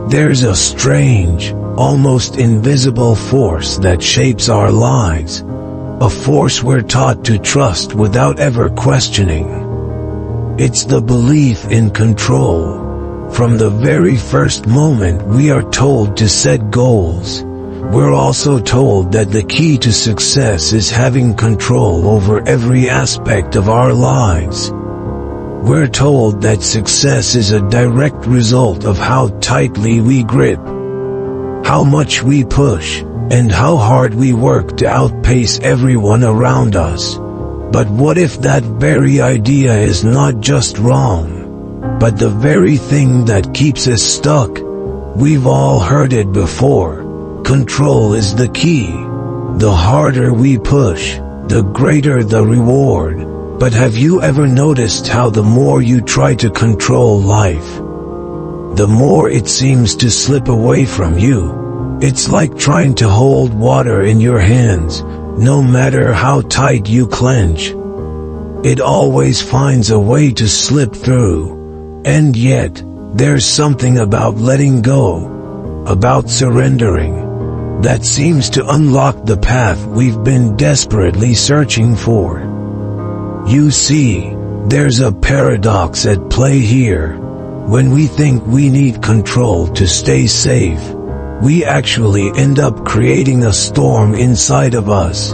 There's a strange, almost invisible force that shapes our lives, a force we're taught to trust without ever questioning. It's the belief in control. From the very first moment we are told to set goals, we're also told that the key to success is having control over every aspect of our lives. We're told that success is a direct result of how tightly we grip, how much we push, and how hard we work to outpace everyone around us. But what if that very idea is not just wrong, but the very thing that keeps us stuck? We've all heard it before. Control is the key. The harder we push, the greater the reward. But have you ever noticed how the more you try to control life, the more it seems to slip away from you? It's like trying to hold water in your hands. No matter how tight you clench, it always finds a way to slip through. And yet, there's something about letting go, about surrendering, that seems to unlock the path we've been desperately searching for. You see, there's a paradox at play here. When we think we need control to stay safe, we actually end up creating a storm inside of us.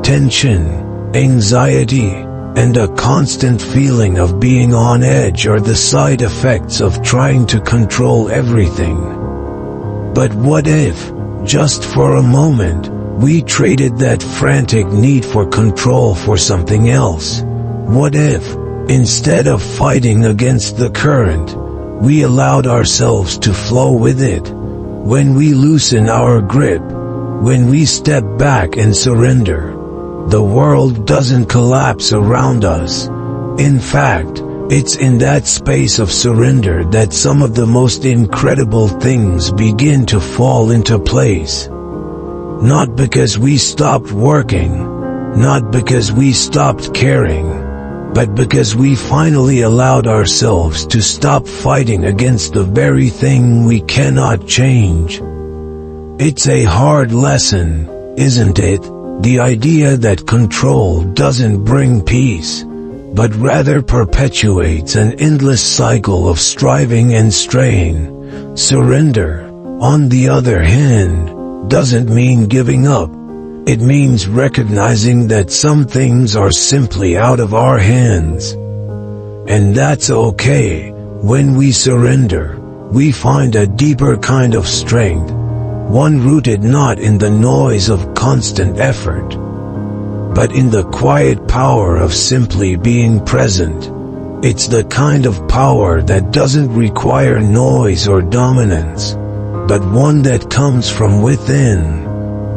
Tension, anxiety, and a constant feeling of being on edge are the side effects of trying to control everything. But what if, just for a moment, we traded that frantic need for control for something else? What if, instead of fighting against the current, we allowed ourselves to flow with it? When we loosen our grip, when we step back and surrender, the world doesn't collapse around us. In fact, it's in that space of surrender that some of the most incredible things begin to fall into place. Not because we stopped working, not because we stopped caring, but because we finally allowed ourselves to stop fighting against the very thing we cannot change. It's a hard lesson, isn't it? The idea that control doesn't bring peace, but rather perpetuates an endless cycle of striving and strain. Surrender, on the other hand, doesn't mean giving up. It means recognizing that some things are simply out of our hands. And that's okay. When we surrender, we find a deeper kind of strength, one rooted not in the noise of constant effort, but in the quiet power of simply being present. It's the kind of power that doesn't require noise or dominance, but one that comes from within.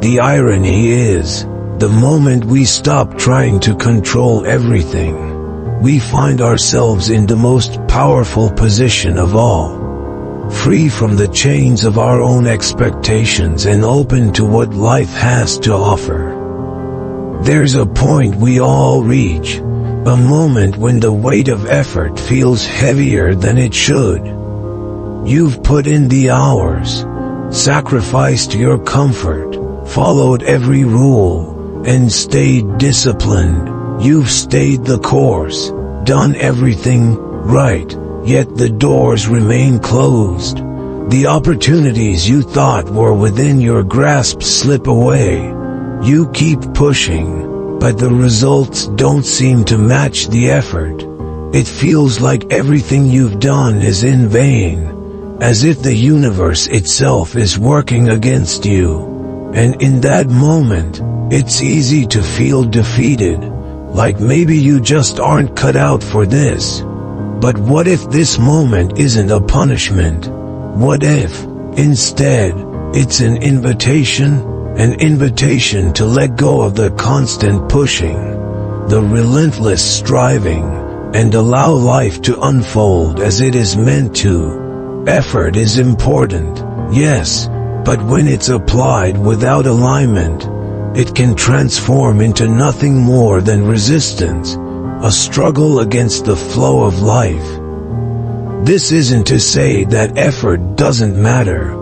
The irony is, the moment we stop trying to control everything, we find ourselves in the most powerful position of all, free from the chains of our own expectations and open to what life has to offer. There's a point we all reach, a moment when the weight of effort feels heavier than it should. You've put in the hours, sacrificed your comfort, followed every rule, and stayed disciplined. You've stayed the course, done everything right, yet the doors remain closed. The opportunities you thought were within your grasp slip away. You keep pushing, but the results don't seem to match the effort. It feels like everything you've done is in vain, as if the universe itself is working against you. And in that moment, it's easy to feel defeated, like maybe you just aren't cut out for this. But what if this moment isn't a punishment? What if, instead, it's an invitation to let go of the constant pushing, the relentless striving, and allow life to unfold as it is meant to? Effort is important, yes, but when it's applied without alignment, it can transform into nothing more than resistance, a struggle against the flow of life. This isn't to say that effort doesn't matter.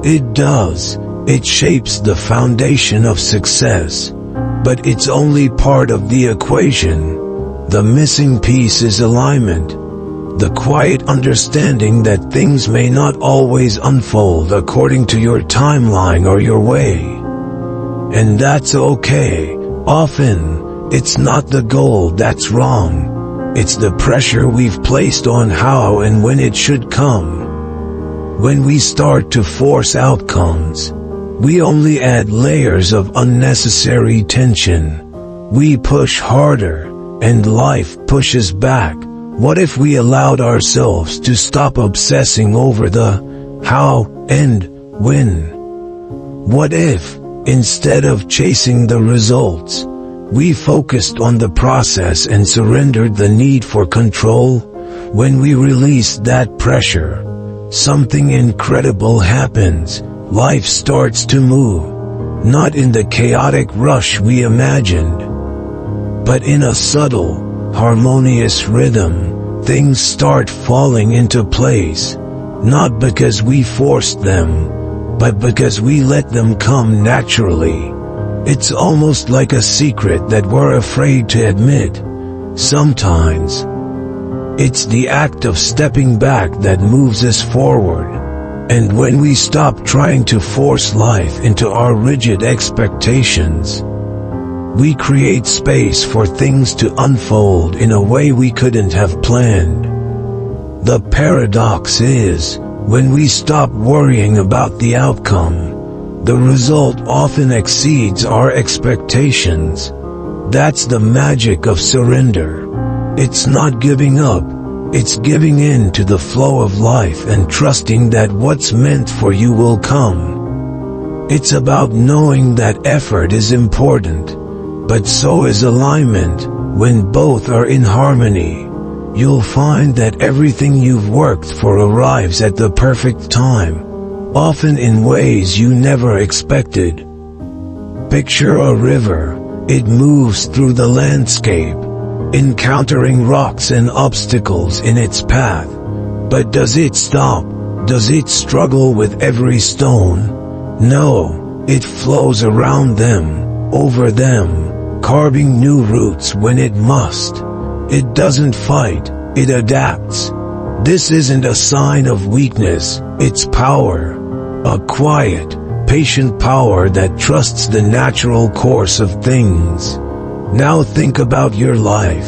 It does. It shapes the foundation of success. But it's only part of the equation. The missing piece is alignment. The quiet understanding that things may not always unfold according to your timeline or your way. And that's okay. Often, it's not the goal that's wrong. It's the pressure we've placed on how and when it should come. When we start to force outcomes, we only add layers of unnecessary tension. We push harder, and life pushes back. What if we allowed ourselves to stop obsessing over the how and when? What if, instead of chasing the results, we focused on the process and surrendered the need for control? When we release that pressure, something incredible happens. Life starts to move, not in the chaotic rush we imagined, but in a subtle, harmonious rhythm. Things start falling into place, not because we forced them, but because we let them come naturally. It's almost like a secret that we're afraid to admit. Sometimes, it's the act of stepping back that moves us forward. And when we stop trying to force life into our rigid expectations, we create space for things to unfold in a way we couldn't have planned. The paradox is, when we stop worrying about the outcome, the result often exceeds our expectations. That's the magic of surrender. It's not giving up, it's giving in to the flow of life and trusting that what's meant for you will come. It's about knowing that effort is important, but so is alignment. When both are in harmony, you'll find that everything you've worked for arrives at the perfect time, often in ways you never expected. Picture a river. It moves through the landscape, encountering rocks and obstacles in its path. But does it stop? Does it struggle with every stone? No, it flows around them, over them, carving new routes when it must. It doesn't fight, it adapts. This isn't a sign of weakness, it's power. A quiet, patient power that trusts the natural course of things. Now think about your life.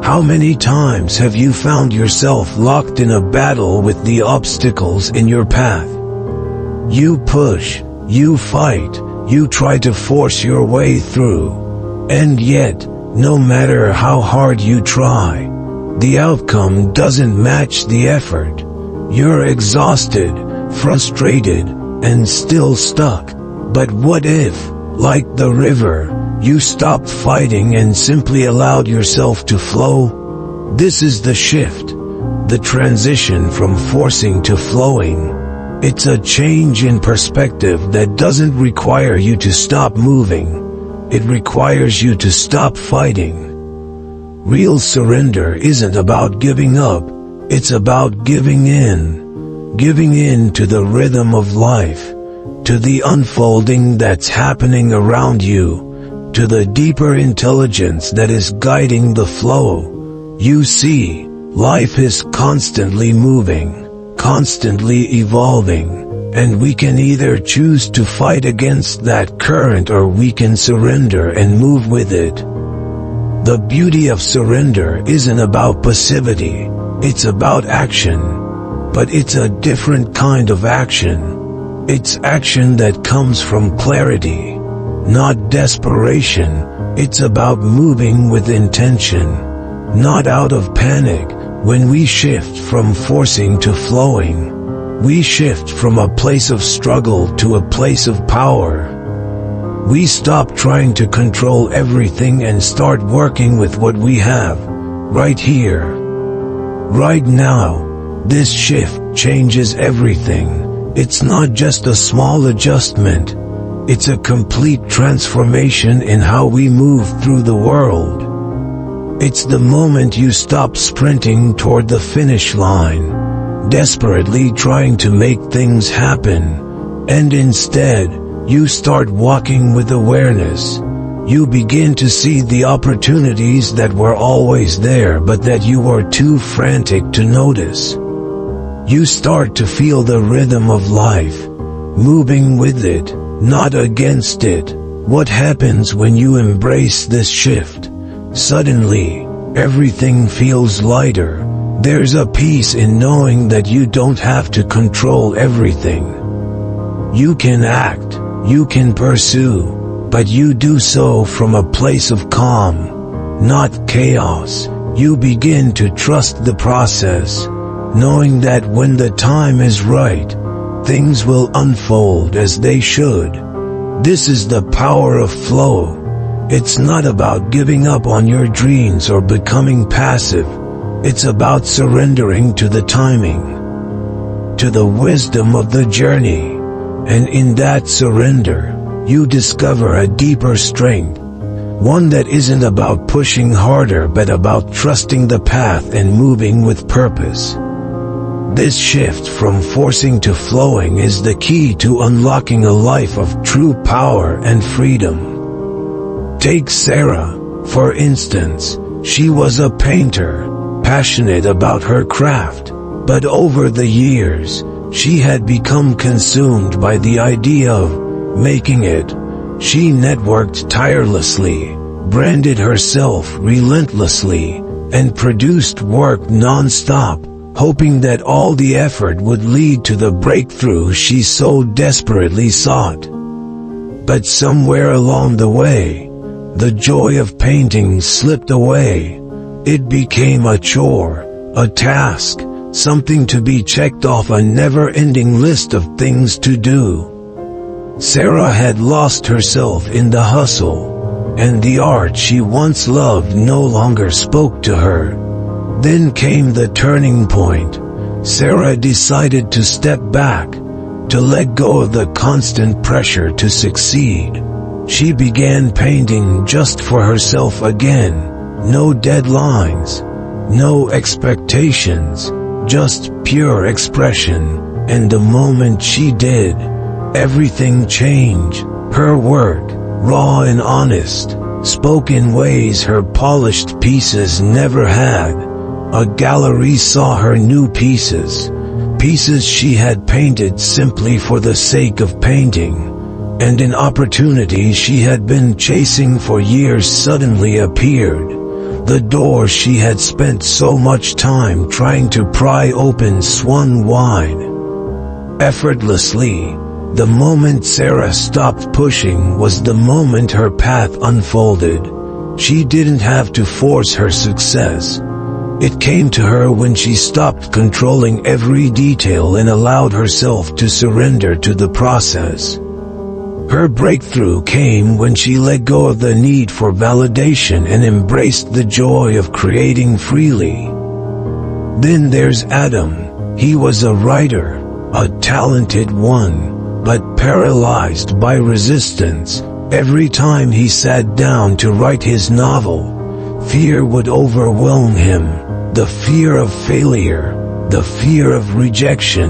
How many times have you found yourself locked in a battle with the obstacles in your path? You push, you fight, you try to force your way through. And yet, no matter how hard you try, the outcome doesn't match the effort. You're exhausted, frustrated, and still stuck. But what if, like the river, you stopped fighting and simply allowed yourself to flow? This is the shift, the transition from forcing to flowing. It's a change in perspective that doesn't require you to stop moving. It requires you to stop fighting. Real surrender isn't about giving up, it's about giving in. Giving in to the rhythm of life, to the unfolding that's happening around you, to the deeper intelligence that is guiding the flow. You see, life is constantly moving, constantly evolving, and we can either choose to fight against that current or we can surrender and move with it. The beauty of surrender isn't about passivity, it's about action. But it's a different kind of action. It's action that comes from clarity, not desperation. It's about moving with intention, not out of panic. When we shift from forcing to flowing, we shift from a place of struggle to a place of power. We stop trying to control everything and start working with what we have, right here, right now. This shift changes everything. It's not just a small adjustment. It's a complete transformation in how we move through the world. It's the moment you stop sprinting toward the finish line desperately trying to make things happen, and instead, you start walking with awareness. You begin to see the opportunities that were always there but that you were too frantic to notice. You start to feel the rhythm of life, moving with it, not against it. What happens when you embrace this shift? Suddenly, everything feels lighter. There's a peace in knowing that you don't have to control everything. You can act, you can pursue, but you do so from a place of calm, not chaos. You begin to trust the process, knowing that when the time is right, things will unfold as they should. This is the power of flow. It's not about giving up on your dreams or becoming passive. It's about surrendering to the timing, to the wisdom of the journey. And in that surrender, you discover a deeper strength. One that isn't about pushing harder but about trusting the path and moving with purpose. This shift from forcing to flowing is the key to unlocking a life of true power and freedom. Take Sarah, for instance. She was a painter, passionate about her craft, but over the years, she had become consumed by the idea of making it. She networked tirelessly, branded herself relentlessly, and produced work non-stop, hoping that all the effort would lead to the breakthrough she so desperately sought. But somewhere along the way, the joy of painting slipped away. It became a chore, a task, something to be checked off a never-ending list of things to do. Sarah had lost herself in the hustle, and the art she once loved no longer spoke to her. Then came the turning point. Sarah decided to step back, to let go of the constant pressure to succeed. She began painting just for herself again. No deadlines, no expectations, just pure expression. And the moment she did, everything changed. Her work, raw and honest, spoke in ways her polished pieces never had. A gallery saw her new pieces, pieces she had painted simply for the sake of painting. And an opportunity she had been chasing for years suddenly appeared. The door she had spent so much time trying to pry open swung wide. Effortlessly, the moment Sarah stopped pushing was the moment her path unfolded. She didn't have to force her success. It came to her when she stopped controlling every detail and allowed herself to surrender to the process. Her breakthrough came when she let go of the need for validation and embraced the joy of creating freely. Then there's Adam. He was a writer, a talented one, but paralyzed by resistance. Every time he sat down to write his novel, fear would overwhelm him. The fear of failure, the fear of rejection,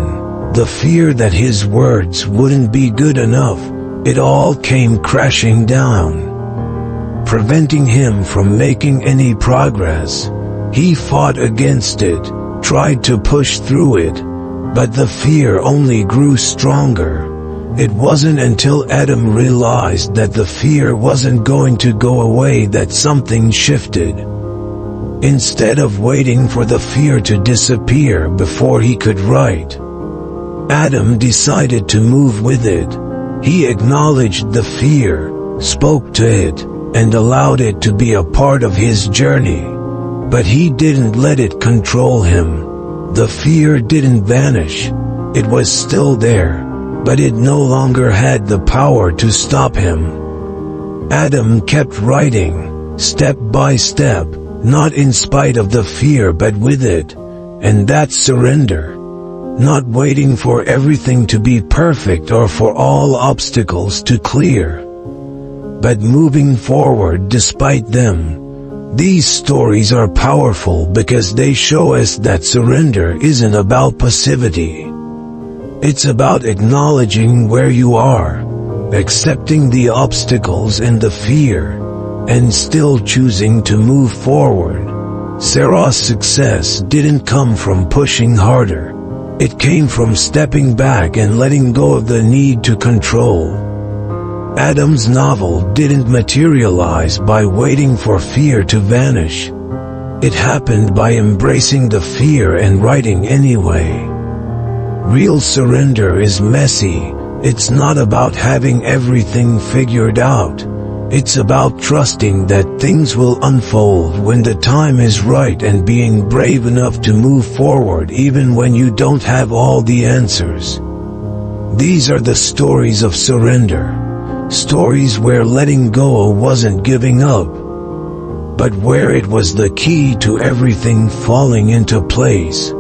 the fear that his words wouldn't be good enough. It all came crashing down, preventing him from making any progress. He fought against it, tried to push through it, but the fear only grew stronger. It wasn't until Adam realized that the fear wasn't going to go away that something shifted. Instead of waiting for the fear to disappear before he could write, Adam decided to move with it. He acknowledged the fear, spoke to it, and allowed it to be a part of his journey. But he didn't let it control him. The fear didn't vanish. It was still there, but it no longer had the power to stop him. Adam kept writing, step by step, not in spite of the fear but with it, and that's surrender. Not waiting for everything to be perfect or for all obstacles to clear, but moving forward despite them. These stories are powerful because they show us that surrender isn't about passivity. It's about acknowledging where you are, accepting the obstacles and the fear, and still choosing to move forward. Sarah's success didn't come from pushing harder. It came from stepping back and letting go of the need to control. Adam's novel didn't materialize by waiting for fear to vanish. It happened by embracing the fear and writing anyway. Real surrender is messy. It's not about having everything figured out. It's about trusting that things will unfold when the time is right and being brave enough to move forward even when you don't have all the answers. These are the stories of surrender. Stories where letting go wasn't giving up, but where it was the key to everything falling into place.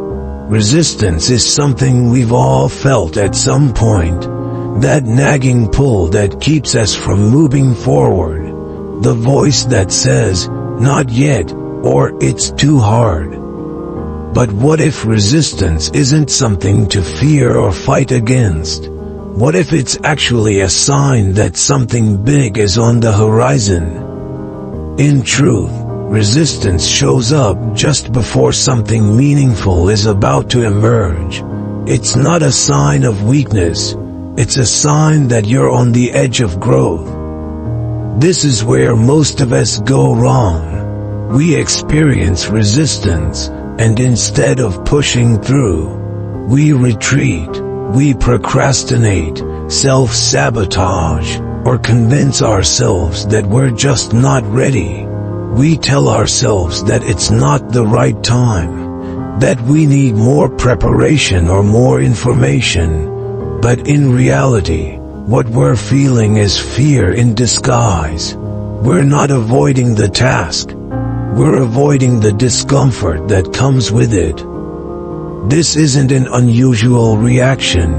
Resistance is something we've all felt at some point. That nagging pull that keeps us from moving forward. The voice that says, "Not yet," or "It's too hard." But what if resistance isn't something to fear or fight against? What if it's actually a sign that something big is on the horizon? In truth, resistance shows up just before something meaningful is about to emerge. It's not a sign of weakness. It's a sign that you're on the edge of growth. This is where most of us go wrong. We experience resistance, and instead of pushing through, we retreat. We procrastinate, self-sabotage, or convince ourselves that we're just not ready. We tell ourselves that it's not the right time, that we need more preparation or more information. But in reality, what we're feeling is fear in disguise. We're not avoiding the task. We're avoiding the discomfort that comes with it. This isn't an unusual reaction.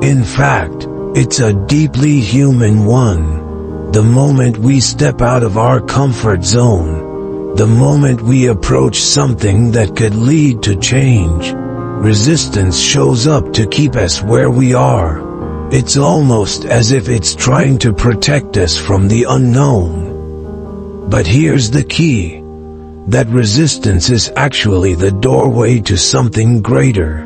In fact, it's a deeply human one. The moment we step out of our comfort zone, the moment we approach something that could lead to change, resistance shows up to keep us where we are. It's almost as if it's trying to protect us from the unknown. But here's the key. That resistance is actually the doorway to something greater.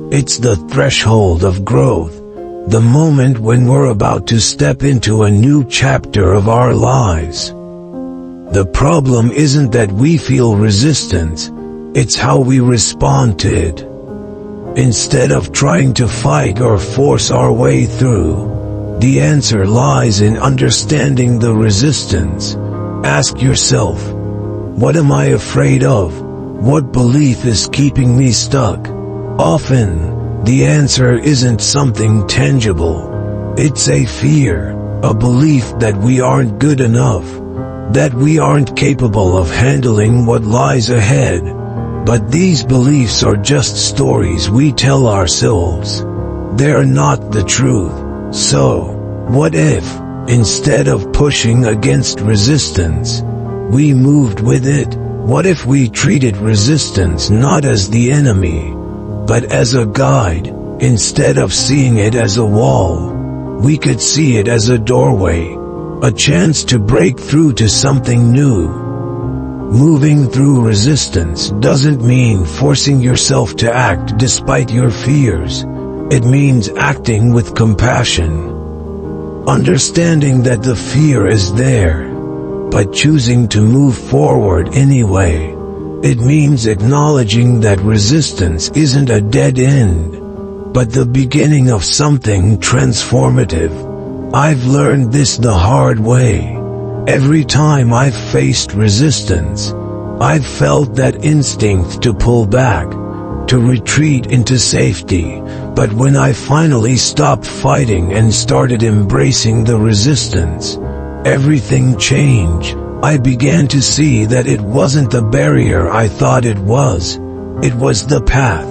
It's the threshold of growth, the moment when we're about to step into a new chapter of our lives. The problem isn't that we feel resistance, it's how we respond to it. Instead of trying to fight or force our way through, the answer lies in understanding the resistance. Ask yourself, what am I afraid of? What belief is keeping me stuck? Often, the answer isn't something tangible. It's a fear, a belief that we aren't good enough, that we aren't capable of handling what lies ahead. But these beliefs are just stories we tell ourselves. They're not the truth. So, what if, instead of pushing against resistance, we moved with it? What if we treated resistance not as the enemy, but as a guide? Instead of seeing it as a wall, we could see it as a doorway, a chance to break through to something new. Moving through resistance doesn't mean forcing yourself to act despite your fears. It means acting with compassion. Understanding that the fear is there, but choosing to move forward anyway. It means acknowledging that resistance isn't a dead end, but the beginning of something transformative. I've learned this the hard way. Every time I've faced resistance, I've felt that instinct to pull back, to retreat into safety. But when I finally stopped fighting and started embracing the resistance, everything changed. I began to see that it wasn't the barrier I thought it was the path.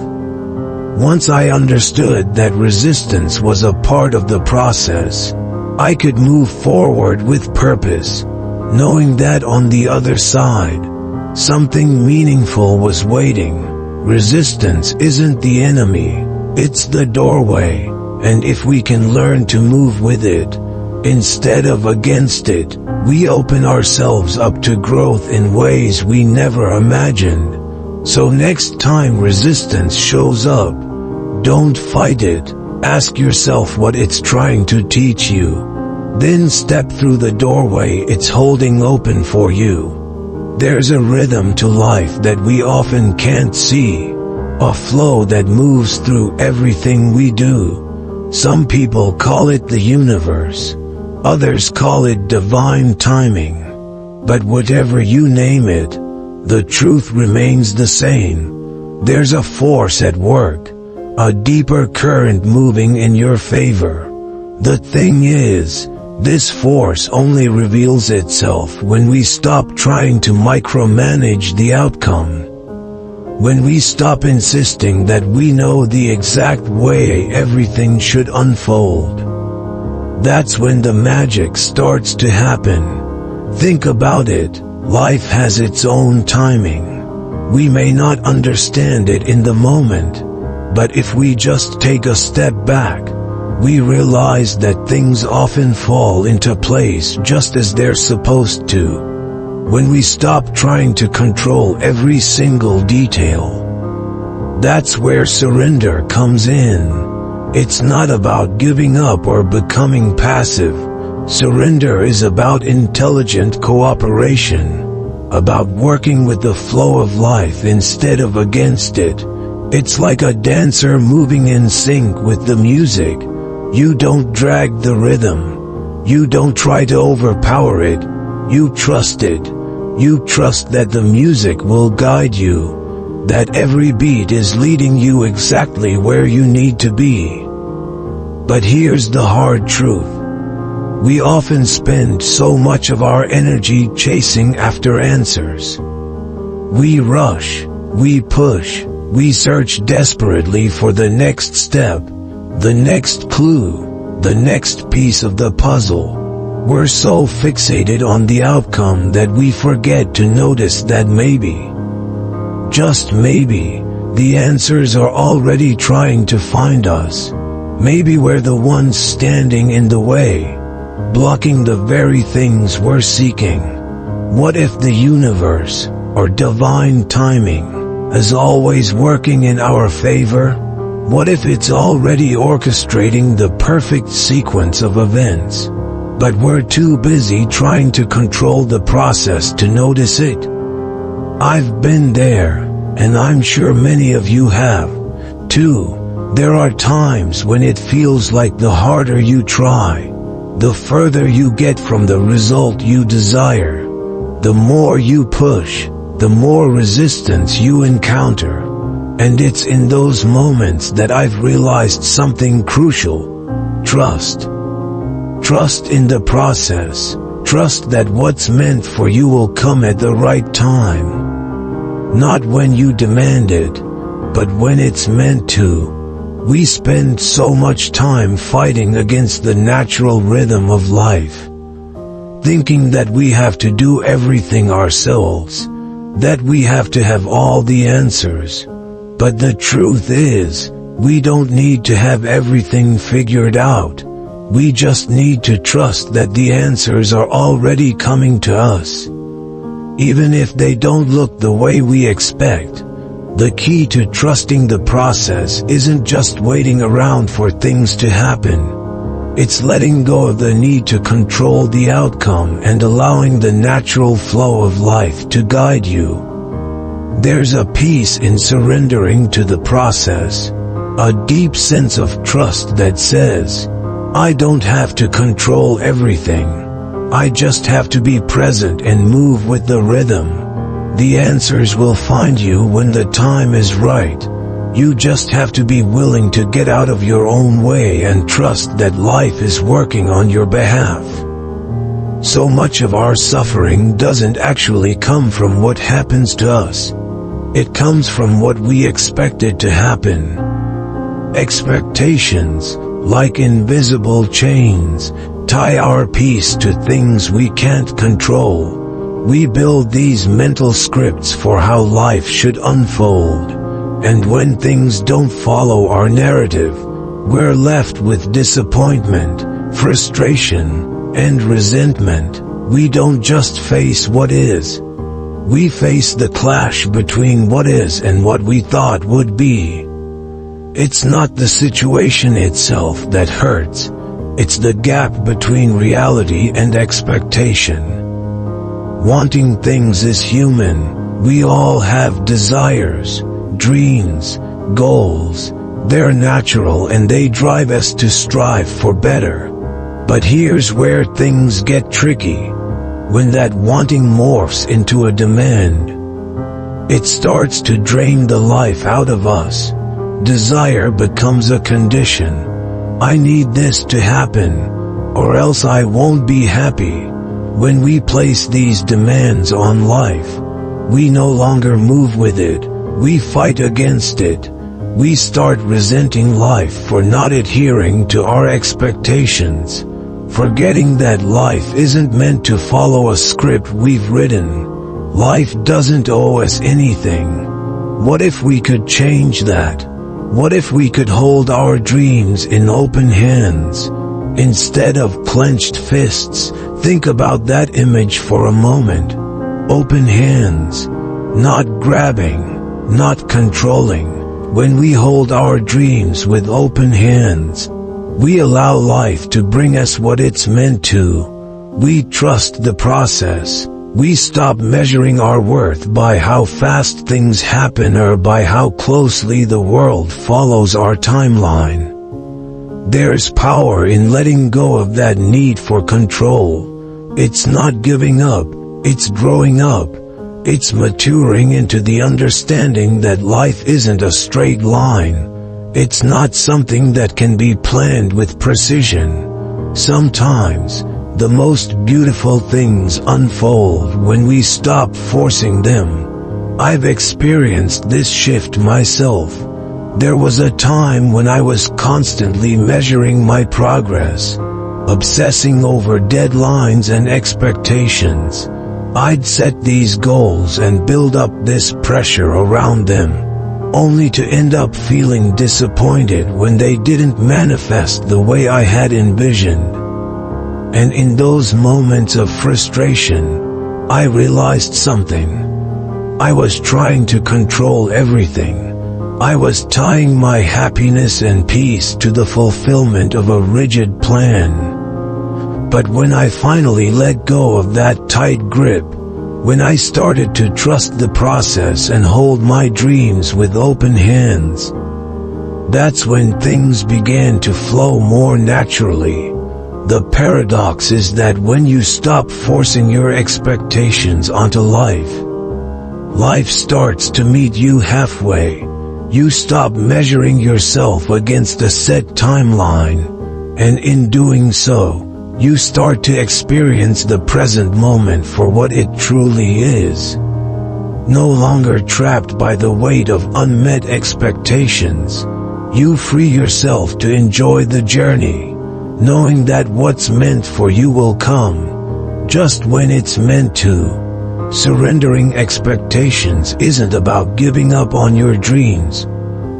Once I understood that resistance was a part of the process, I could move forward with purpose. knowing that on the other side, something meaningful was waiting. Resistance isn't the enemy, it's the doorway, and if we can learn to move with it, instead of against it, we open ourselves up to growth in ways we never imagined. So next time resistance shows up, don't fight it. Ask yourself what it's trying to teach you. Then step through the doorway it's holding open for you. There's a rhythm to life that we often can't see, a flow that moves through everything we do. Some people call it the universe, others call it divine timing. But whatever you name it, the truth remains the same. There's a force at work, a deeper current moving in your favor. The thing is, this force only reveals itself when we stop trying to micromanage the outcome. When we stop insisting that we know the exact way everything should unfold. That's when the magic starts to happen. Think about it, life has its own timing. We may not understand it in the moment, but if we just take a step back, we realize that things often fall into place just as they're supposed to. When we stop trying to control every single detail. That's where surrender comes in. It's not about giving up or becoming passive. Surrender is about intelligent cooperation, about working with the flow of life instead of against it. It's like a dancer moving in sync with the music. You don't drag the rhythm. You don't try to overpower it. You trust it. You trust that the music will guide you, that every beat is leading you exactly where you need to be. But here's the hard truth. We often spend so much of our energy chasing after answers. We rush, we push, we search desperately for the next step, the next clue, the next piece of the puzzle. We're so fixated on the outcome that we forget to notice that maybe, just maybe, the answers are already trying to find us. Maybe we're the ones standing in the way, blocking the very things we're seeking. What if the universe, or divine timing, is always working in our favor? What if it's already orchestrating the perfect sequence of events? But we're too busy trying to control the process to notice it. I've been there, and I'm sure many of you have, too. There are times when it feels like the harder you try, the further you get from the result you desire. The more you push, the more resistance you encounter. And it's in those moments that I've realized something crucial. Trust. Trust in the process. Trust that what's meant for you will come at the right time. Not when you demand it, but when it's meant to. We spend so much time fighting against the natural rhythm of life, thinking that we have to do everything ourselves, that we have to have all the answers. But the truth is, we don't need to have everything figured out. We just need to trust that the answers are already coming to us. Even if they don't look the way we expect. The key to trusting the process isn't just waiting around for things to happen. It's letting go of the need to control the outcome and allowing the natural flow of life to guide you. There's a peace in surrendering to the process, a deep sense of trust that says, I don't have to control everything. I just have to be present and move with the rhythm. The answers will find you when the time is right. You just have to be willing to get out of your own way and trust that life is working on your behalf. So much of our suffering doesn't actually come from what happens to us. It comes from what we expected to happen. Expectations, like invisible chains, tie our peace to things we can't control. We build these mental scripts for how life should unfold. And when things don't follow our narrative, we're left with disappointment, frustration, and resentment. We don't just face what is. We face the clash between what is and what we thought would be. It's not the situation itself that hurts. It's the gap between reality and expectation. Wanting things is human. We all have desires, dreams, goals. They're natural and they drive us to strive for better. But here's where things get tricky. When that wanting morphs into a demand, it starts to drain the life out of us. Desire becomes a condition. I need this to happen, or else I won't be happy. When we place these demands on life, we no longer move with it. We fight against it. We start resenting life for not adhering to our expectations, forgetting that life isn't meant to follow a script we've written. Life doesn't owe us anything. What if we could change that? What if we could hold our dreams in open hands, instead of clenched fists? Think about that image for a moment. Open hands, not grabbing, not controlling. When we hold our dreams with open hands, we allow life to bring us what it's meant to. We trust the process. We stop measuring our worth by how fast things happen or by how closely the world follows our timeline. There's power in letting go of that need for control. It's not giving up, it's growing up. It's maturing into the understanding that life isn't a straight line. It's not something that can be planned with precision. Sometimes, the most beautiful things unfold when we stop forcing them. I've experienced this shift myself. There was a time when I was constantly measuring my progress, obsessing over deadlines and expectations. I'd set these goals and build up this pressure around them, only to end up feeling disappointed when they didn't manifest the way I had envisioned. And in those moments of frustration, I realized something. I was trying to control everything. I was tying my happiness and peace to the fulfillment of a rigid plan. But when I finally let go of that tight grip, when I started to trust the process and hold my dreams with open hands, that's when things began to flow more naturally. The paradox is that when you stop forcing your expectations onto life, life starts to meet you halfway. You stop measuring yourself against a set timeline, and in doing so, you start to experience the present moment for what it truly is. No longer trapped by the weight of unmet expectations, you free yourself to enjoy the journey, knowing that what's meant for you will come, just when it's meant to. Surrendering expectations isn't about giving up on your dreams.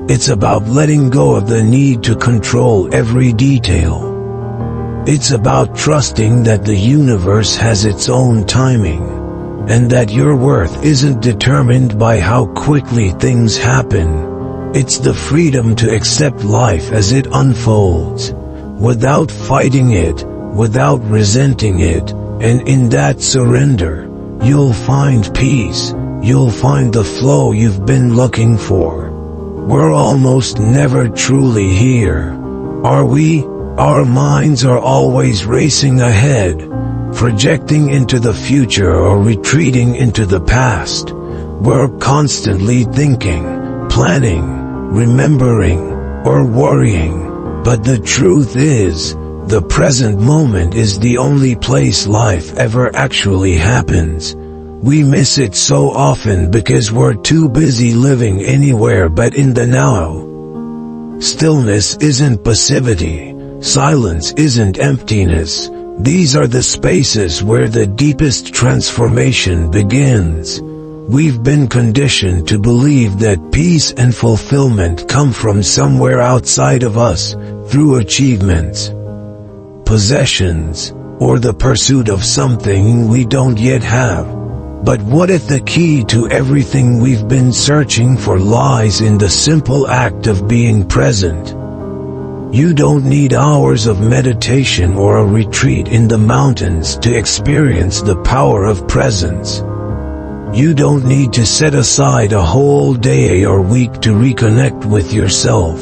It's about letting go of the need to control every detail. It's about trusting that the universe has its own timing, and that your worth isn't determined by how quickly things happen. It's the freedom to accept life as it unfolds, without fighting it, without resenting it, and in that surrender, you'll find peace, you'll find the flow you've been looking for. We're almost never truly here, are we? Our minds are always racing ahead, projecting into the future or retreating into the past. We're constantly thinking, planning, remembering, or worrying. But the truth is, the present moment is the only place life ever actually happens. We miss it so often because we're too busy living anywhere but in the now. Stillness isn't passivity. Silence isn't emptiness. These are the spaces where the deepest transformation begins. We've been conditioned to believe that peace and fulfillment come from somewhere outside of us, through achievements, possessions, or the pursuit of something we don't yet have. But what if the key to everything we've been searching for lies in the simple act of being present? You don't need hours of meditation or a retreat in the mountains to experience the power of presence. You don't need to set aside a whole day or week to reconnect with yourself.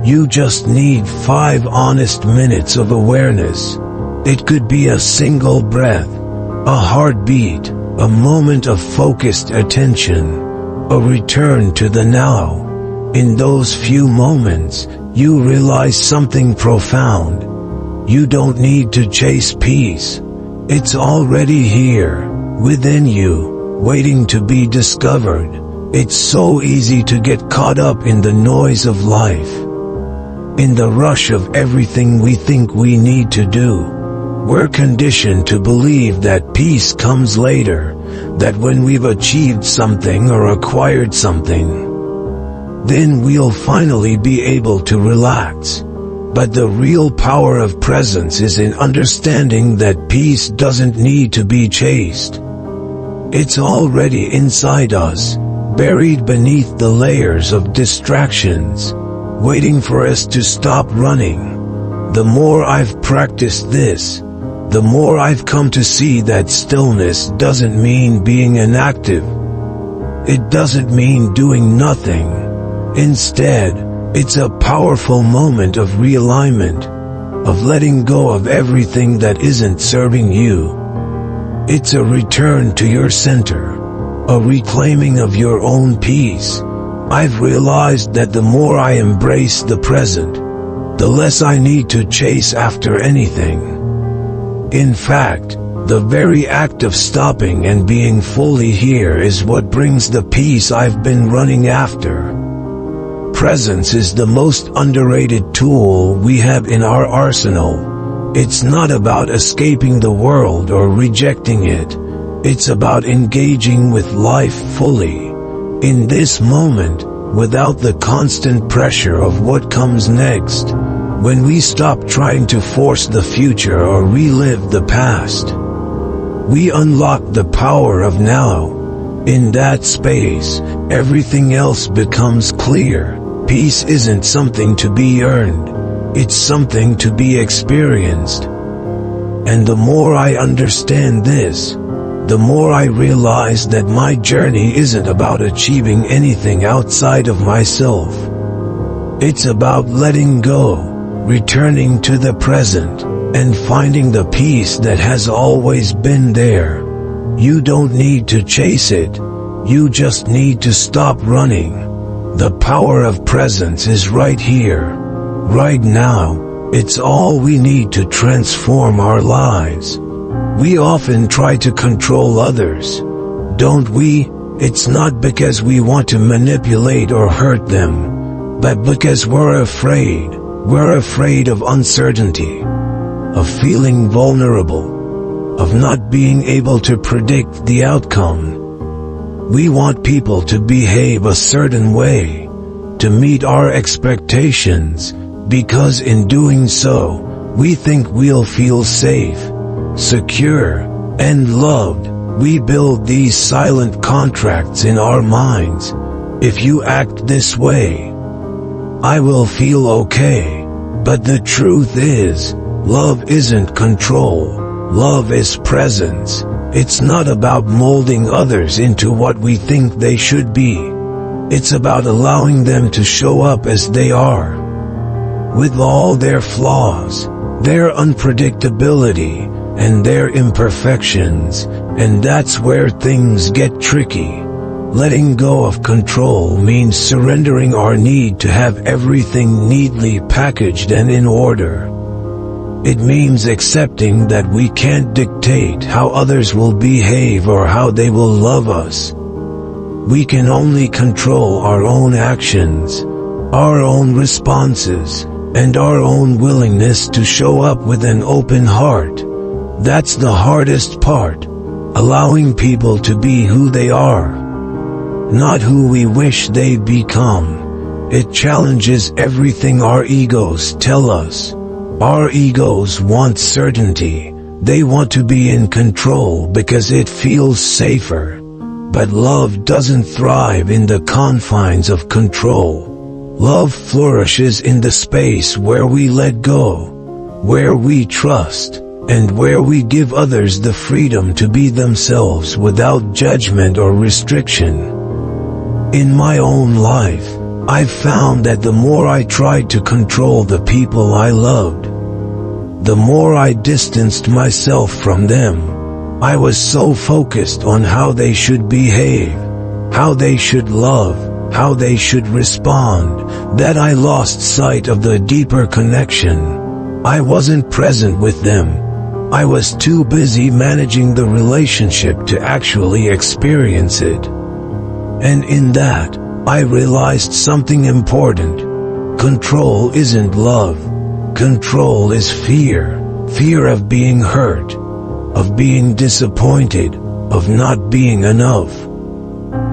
You just need 5 honest minutes of awareness. It could be a single breath, a heartbeat, a moment of focused attention, a return to the now. In those few moments, you realize something profound. You don't need to chase peace. It's already here, within you, waiting to be discovered. It's so easy to get caught up in the noise of life, in the rush of everything we think we need to do. We're conditioned to believe that peace comes later, that when we've achieved something or acquired something, then we'll finally be able to relax. But the real power of presence is in understanding that peace doesn't need to be chased. It's already inside us, buried beneath the layers of distractions, waiting for us to stop running. The more I've practiced this, the more I've come to see that stillness doesn't mean being inactive. It doesn't mean doing nothing. Instead, it's a powerful moment of realignment, of letting go of everything that isn't serving you. It's a return to your center, a reclaiming of your own peace. I've realized that the more I embrace the present, the less I need to chase after anything. In fact, the very act of stopping and being fully here is what brings the peace I've been running after. Presence is the most underrated tool we have in our arsenal. It's not about escaping the world or rejecting it. It's about engaging with life fully, in this moment, without the constant pressure of what comes next. When we stop trying to force the future or relive the past, we unlock the power of now. In that space, everything else becomes clear. Peace isn't something to be earned. It's something to be experienced. And the more I understand this, the more I realize that my journey isn't about achieving anything outside of myself. It's about letting go, returning to the present, and finding the peace that has always been there. You don't need to chase it. You just need to stop running. The power of presence is right here, right now. It's all we need to transform our lives. We often try to control others, don't we? It's not because we want to manipulate or hurt them, but because we're afraid. We're afraid of uncertainty, of feeling vulnerable, of not being able to predict the outcome. We want people to behave a certain way, to meet our expectations, because in doing so, we think we'll feel safe, secure, and loved. We build these silent contracts in our minds. If you act this way, I will feel okay. But the truth is, love isn't control. Love is presence. It's not about molding others into what we think they should be. It's about allowing them to show up as they are, with all their flaws, their unpredictability, and their imperfections. And that's where things get tricky. Letting go of control means surrendering our need to have everything neatly packaged and in order. It means accepting that we can't dictate how others will behave or how they will love us. We can only control our own actions, our own responses, and our own willingness to show up with an open heart. That's the hardest part, allowing people to be who they are, not who we wish they'd become. It challenges everything our egos tell us. Our egos want certainty. They want to be in control because it feels safer. But love doesn't thrive in the confines of control. Love flourishes in the space where we let go, where we trust, and where we give others the freedom to be themselves without judgment or restriction. In my own life, I've found that the more I tried to control the people I loved, the more I distanced myself from them. I was so focused on how they should behave, how they should love, how they should respond, that I lost sight of the deeper connection. I wasn't present with them. I was too busy managing the relationship to actually experience it. And in that, I realized something important. Control isn't love. Control is fear. Fear of being hurt, of being disappointed, of not being enough.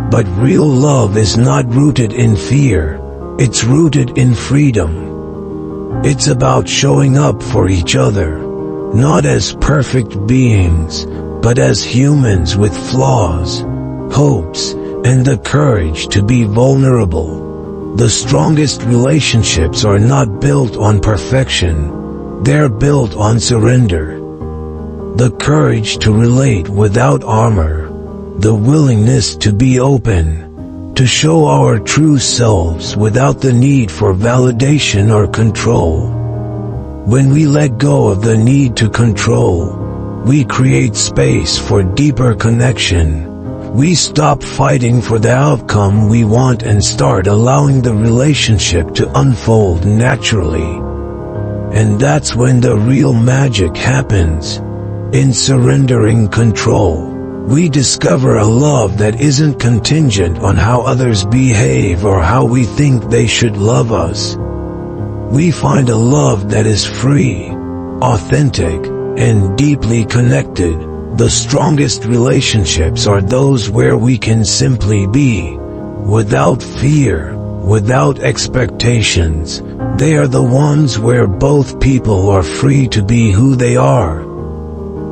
But real love is not rooted in fear. It's rooted in freedom. It's about showing up for each other, not as perfect beings, but as humans with flaws, hopes, and the courage to be vulnerable. The strongest relationships are not built on perfection. They're built on surrender. The courage to relate without armor. The willingness to be open. To show our true selves without the need for validation or control. When we let go of the need to control, we create space for deeper connection. We stop fighting for the outcome we want and start allowing the relationship to unfold naturally. And that's when the real magic happens. In surrendering control, we discover a love that isn't contingent on how others behave or how we think they should love us. We find a love that is free, authentic, and deeply connected. The strongest relationships are those where we can simply be, without fear, without expectations. They are the ones where both people are free to be who they are,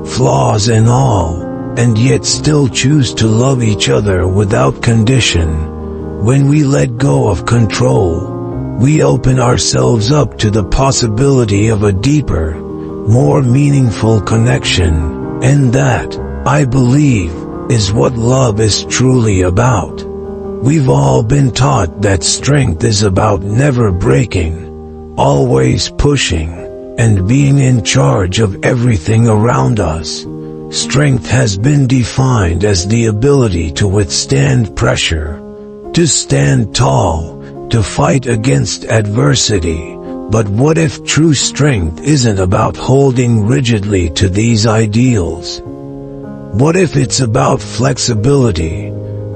flaws and all, and yet still choose to love each other without condition. When we let go of control, we open ourselves up to the possibility of a deeper, more meaningful connection. And that, I believe, is what love is truly about. We've all been taught that strength is about never breaking, always pushing, and being in charge of everything around us. Strength has been defined as the ability to withstand pressure, to stand tall, to fight against adversity. But what if true strength isn't about holding rigidly to these ideals? What if it's about flexibility,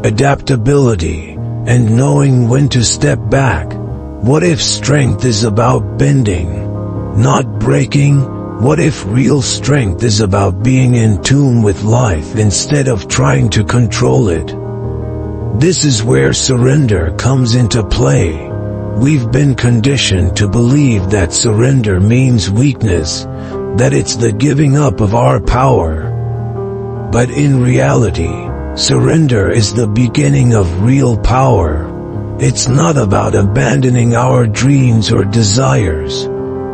adaptability, and knowing when to step back? What if strength is about bending, not breaking? What if real strength is about being in tune with life instead of trying to control it? This is where surrender comes into play. We've been conditioned to believe that surrender means weakness, that it's the giving up of our power. But in reality, surrender is the beginning of real power. It's not about abandoning our dreams or desires,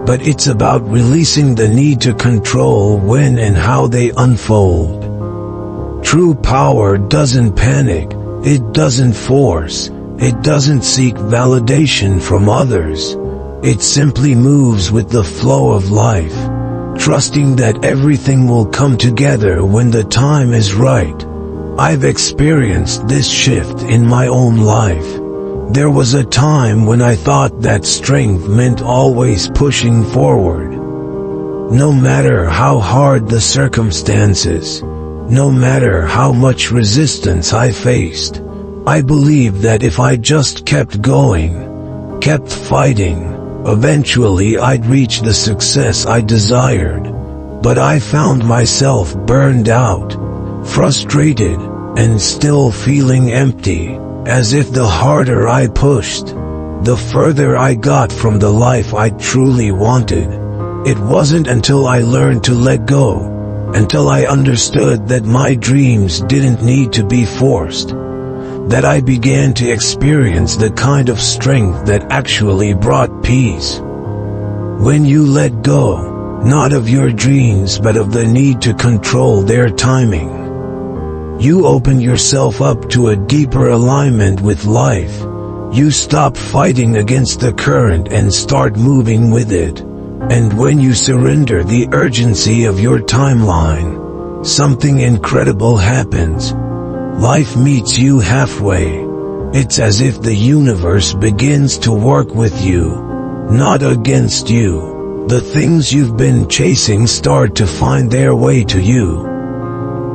but it's about releasing the need to control when and how they unfold. True power doesn't panic, it doesn't force, it doesn't seek validation from others. It simply moves with the flow of life, trusting that everything will come together when the time is right. I've experienced this shift in my own life. There was a time when I thought that strength meant always pushing forward. No matter how hard the circumstances, no matter how much resistance I faced, I believed that if I just kept going, kept fighting, Eventually I'd reach the success I desired, but I found myself burned out, frustrated, and still feeling empty, as if the harder I pushed, the further I got from the life I truly wanted. It wasn't until I learned to let go, until I understood that my dreams didn't need to be forced, that I began to experience the kind of strength that actually brought peace. When you let go, not of your dreams but of the need to control their timing, you open yourself up to a deeper alignment with life. You stop fighting against the current and start moving with it. And when you surrender the urgency of your timeline, something incredible happens. Life meets you halfway. It's as if the universe begins to work with you, not against you. The things you've been chasing start to find their way to you.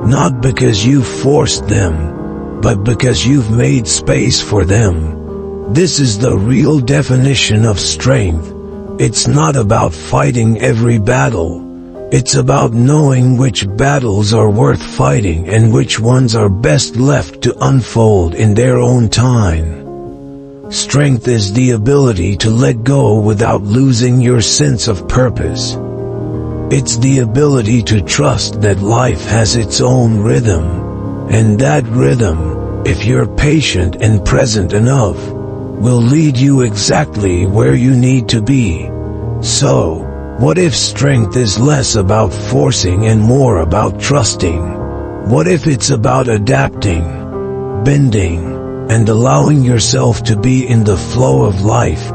Not because you forced them, but because you've made space for them. This is the real definition of strength. It's not about fighting every battle. It's about knowing which battles are worth fighting and which ones are best left to unfold in their own time. Strength is the ability to let go without losing your sense of purpose. It's the ability to trust that life has its own rhythm, and that rhythm, if you're patient and present enough, will lead you exactly where you need to be. So, what if strength is less about forcing and more about trusting? What if it's about adapting, bending, and allowing yourself to be in the flow of life?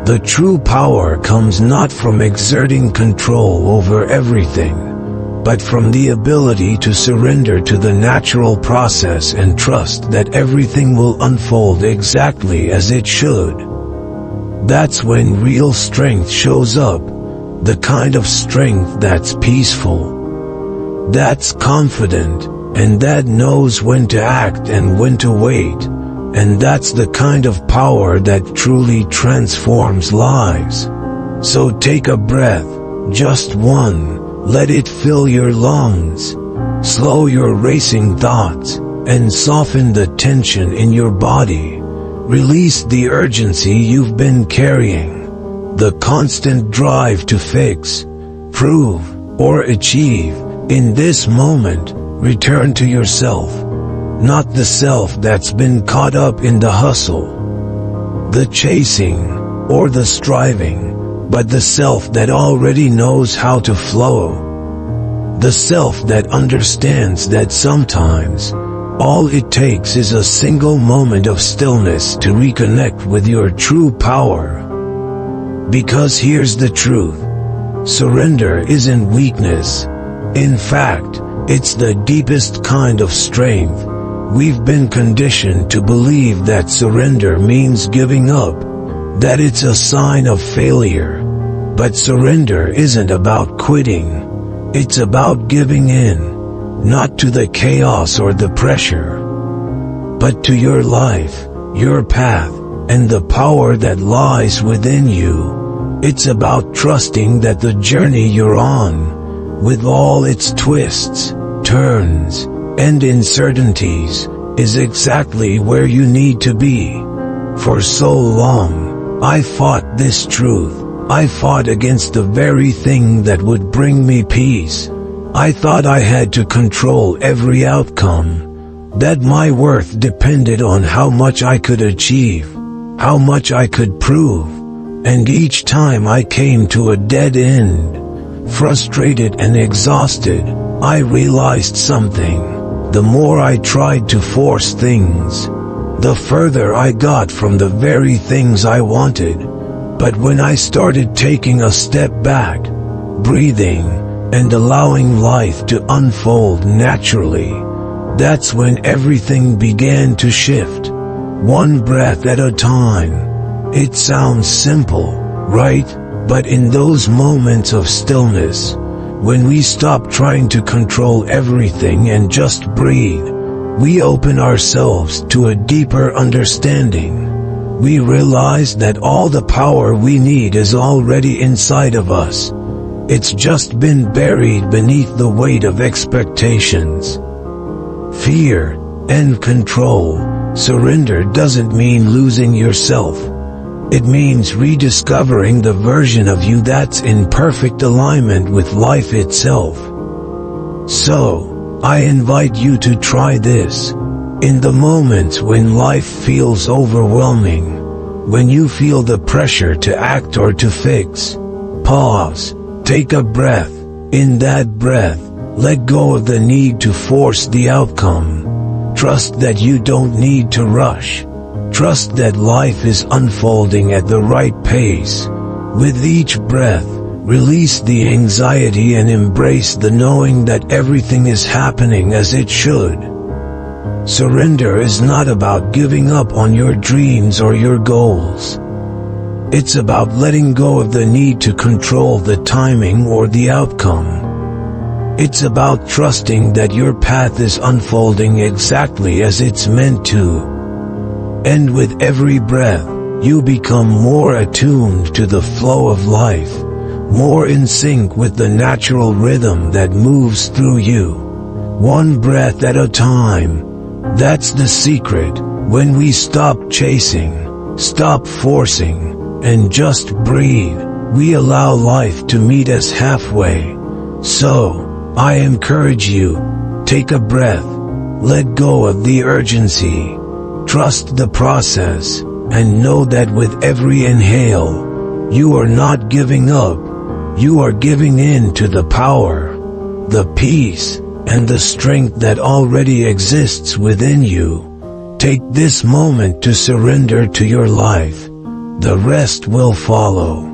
The true power comes not from exerting control over everything, but from the ability to surrender to the natural process and trust that everything will unfold exactly as it should. That's when real strength shows up, the kind of strength that's peaceful, that's confident, and that knows when to act and when to wait. And that's the kind of power that truly transforms lives. So take a breath, just one, let it fill your lungs. Slow your racing thoughts, and soften the tension in your body. Release the urgency you've been carrying, the constant drive to fix, prove, or achieve. In this moment, return to yourself. Not the self that's been caught up in the hustle, the chasing, or the striving, but the self that already knows how to flow. The self that understands that sometimes, all it takes is a single moment of stillness to reconnect with your true power. Because here's the truth. Surrender isn't weakness. In fact, it's the deepest kind of strength. We've been conditioned to believe that surrender means giving up, that it's a sign of failure. But surrender isn't about quitting. It's about giving in, not to the chaos or the pressure, but to your life, your path, and the power that lies within you. It's about trusting that the journey you're on, with all its twists, turns, and uncertainties, is exactly where you need to be. For so long, I fought this truth. I fought against the very thing that would bring me peace. I thought I had to control every outcome, that my worth depended on how much I could achieve, how much I could prove. And each time I came to a dead end, frustrated and exhausted, I realized something. The more I tried to force things, the further I got from the very things I wanted. But when I started taking a step back, breathing, and allowing life to unfold naturally, that's when everything began to shift, one breath at a time. It sounds simple, right? But in those moments of stillness, when we stop trying to control everything and just breathe, we open ourselves to a deeper understanding. we realize that all the power we need is already inside of us. It's just been buried beneath the weight of expectations, fear, and control. Surrender doesn't mean losing yourself. It means rediscovering the version of you that's in perfect alignment with life itself. So, I invite you to try this. In the moments when life feels overwhelming, when you feel the pressure to act or to fix, pause, take a breath. In that breath, let go of the need to force the outcome. Trust that you don't need to rush. Trust that life is unfolding at the right pace. With each breath, release the anxiety and embrace the knowing that everything is happening as it should. Surrender is not about giving up on your dreams or your goals. It's about letting go of the need to control the timing or the outcome. It's about trusting that your path is unfolding exactly as it's meant to. And with every breath, you become more attuned to the flow of life, more in sync with the natural rhythm that moves through you. One breath at a time. That's the secret. When we stop chasing, stop forcing, and just breathe, we allow life to meet us halfway. So, I encourage you, take a breath, let go of the urgency, trust the process, and know that with every inhale, you are not giving up, you are giving in to the power, the peace, and the strength that already exists within you. Take this moment to surrender to your life. The rest will follow.